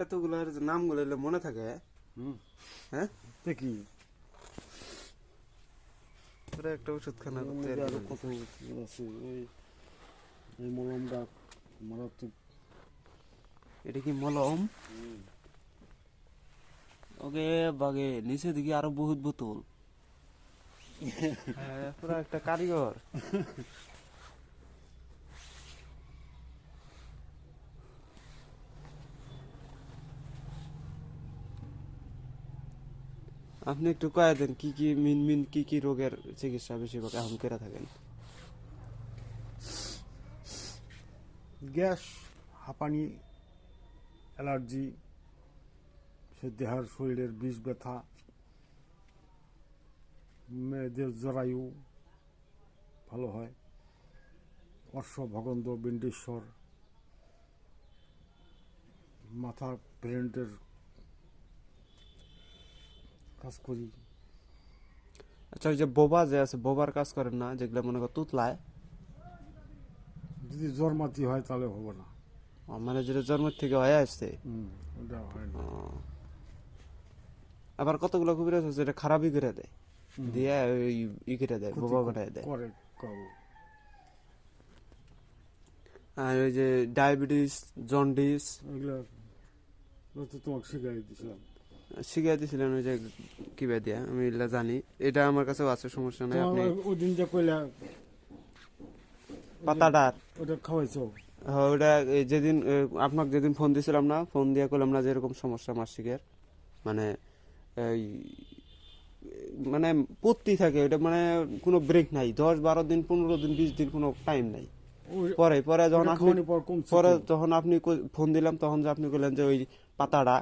এতগুলার নামগুলো মনে থাকে? হ্যাঁ, কি তোরা একটা ওষুধ খানা করতে আরো কত আছে? এই মলমটা মারাত্মক। এটা কি মলম? ওকে বাগে নিচে দিকে আরো বহুত বোতল। হ্যাঁ, পুরা একটা কারিগর। আপনি একটু কয়ে দেন কি কি মিন কি কি রোগের চিকিৎসা বেশিরভাগ এখন করে থাকেন? গ্যাস, হাঁপানি, অ্যালার্জি, দেহার শরীরের বিষ ব্যথা, মেয়েদের জরায়ু ভালো হয়, অর্শ ভগন্দ বিন্ডেশ্বর, মাথা ব্রেন্ডের কাজ করি। আচ্ছা, ওই যে বোবা যে আছে, বোবার কাজ করেন না? যেগুলো মনে কর তুতলায়, যদি জ্বর মাতি হয় তাহলে হবে না। মানে যেটা জন্মের থেকে হয়ে আসছে। ওটা হয় না। আবার কতগুলো কুবিরাজ আছে যেটা খারাপই করে দেয়, দিয়ে ওই ই করে দেয়, বোবা বানায় দেয়। করে আর ওই যে ডায়াবেটিস, জন্ডিস, এগুলো তো তোমাকে শিখাই দিয়েছিলাম। শিখিয়ে দিয়েছিলেন ওই যে কি দিয়া, আমি এগুলা জানি। এটা আমার কাছেও আছে, সমস্যা নাই। আপনি ওই দিন যে কইলা পাতাটার ওটা খাওয়াইছো? হ্যাঁ, ওটা যেদিন আপনাকে যেদিন ফোন দিয়েছিলাম না, ফোন দিয়ে করলাম না যে এরকম সমস্যা মাসিকের, মানে এই মানে পড়তেই থাকে ওটা, মানে কোনো ব্রেক নাই, 10-12 দিন, 15 দিন, 20 দিন কোনো টাইম নাই। পরে পরে যখন আপনি যখন আপনি ফোন দিলাম, তখন যে আপনি বললেন যে ওই পাতাটা,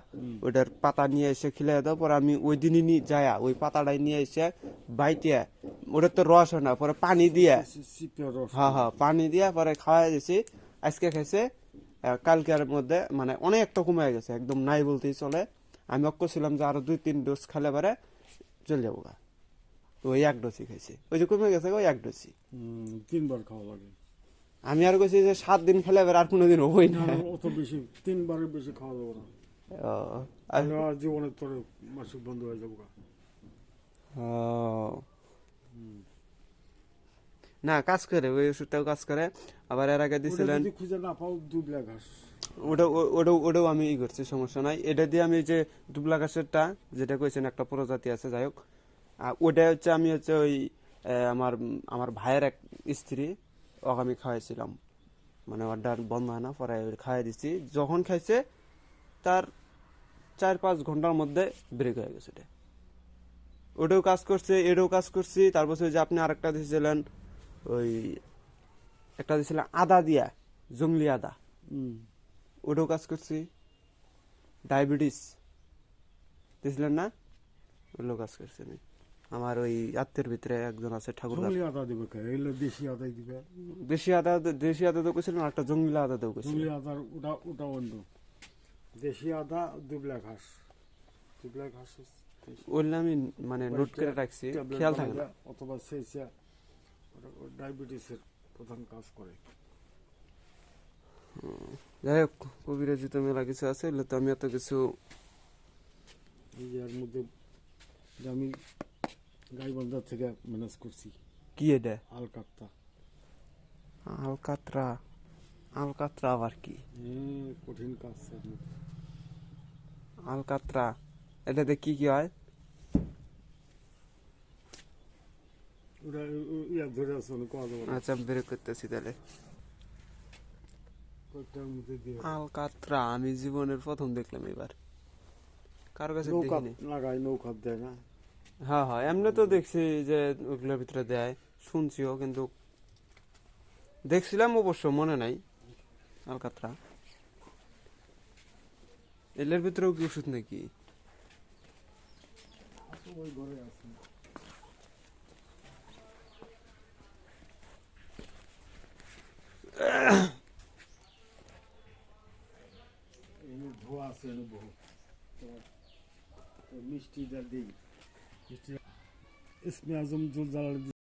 ওইটার পাতা নিয়ে এসে খিলে দাও। পরে আমি ওই দিনই যায়া ওই পাতাটাই নিয়ে এসে বাইতে, ওটার তো রস হয় না, পরে পানি দিয়া, হ্যাঁ হ্যাঁ, পানি দিয়া পরে খাওয়াই দিয়েছি। আজকে খাইছে, কালকের মধ্যে মানে অনেকটা কমে গেছে, একদম নাই বলতেই চলে। আমি ছিলাম যে আরো 2-3 ডোজ খেলে পরে চলে যাবো গা। ওই 1 ডোজই খাইছি, ওই যে কমে গেছে ওই 1 ডোজই। 3 বার খাওয়া লাগে। আমি আর কইছি যে 7 দিন খেলে এবার আর কোনোদিন হবই না। অত বেশি 3 বারের বেশি খাওয়া যাবে না। আর জীবনের তোর মাসিক বন্ধ হয়ে যাবো। না, কাজ করে, ওই ওষুধটাও কাজ করে। আবার এর আগে দিছিলেন, খুঁজে না পাও দুবলা ঘাস, ওটাও আমি ই করছি, সমস্যা নাই। এটা দিয়ে আমি যে দুবলা ঘাসেরটা যেটা কইছেন একটা প্রজাতি আছে, যাই হোক, ওটা হচ্ছে আমি হচ্ছে ওই আমার আমার ভাইয়ের এক স্ত্রী, ওকে আমি খাওয়াইছিলাম, মানে অর্ডার বন্ধ হয় না, পরে খাওয়াই দিচ্ছি। যখন খাইছে তার 4-5 ঘন্টার মধ্যে ব্রেক হয়ে গেছে। ওটাও কাজ করছে, এটাও কাজ করছি। তারপর যে আপনি আরেকটা দিয়েছিলেন, ওই একটা দিয়েছিলেন আদা দিয়া, জংলি আদা, ওটাও কাজ করছি। ডায়াবেটিস দিয়েছিলেন না, ওগুলো কাজ করছে। আমার ওই আত্মের ভিতরে একজন আছে ঠাকুর, আদা দিবে, দেশি আদাই দিবে। দেশি আদা তো কইছিলেন, একটা জংলি আদা তো কইছিলেন। জংলি আদার ওটা অন্য, দেশি আদা দুবলা ঘাস ওগুলো আমি মানে নোট করে রাখছি, খেয়াল থাকে না। অথবা ডায়াবেটিসের প্রধান কাজ করে। যাই হোক, কবিরাজি তো মেলা কিছু আছে, এগুলো তো আমি এত কিছু। এর মধ্যে আমি গাইবান্ধার থেকে ম্যানেজ করছি। কি এটা? আলকাত্রা। আলকাত্রা? আলকাত্রা আবার কি? কঠিন কাজ। আলকাত্রা, এটাতে কি কি হয়? আচ্ছা, বের করতেছি তাহলে। আলকাত্রা আমি জীবনের প্রথম দেখলাম এবার, কার কাছে দেখিনি। লাগাই নৌকা দেয় না? হ্যাঁ হ্যাঁ, এমনি তো দেখছি যে ওগুলোর ভিতরে দেয়, শুনছিও, কিন্তু দেখছিলাম অবশ্য, মনে নাই। আলকাত্রা এলের ভিতরেও কি ওষুধ নাকি? ওই ঘরে আছে। ধোয়া আছে বহু, মিষ্টি দিই, মিষ্টি ইসমে আজম জল জ্বালানি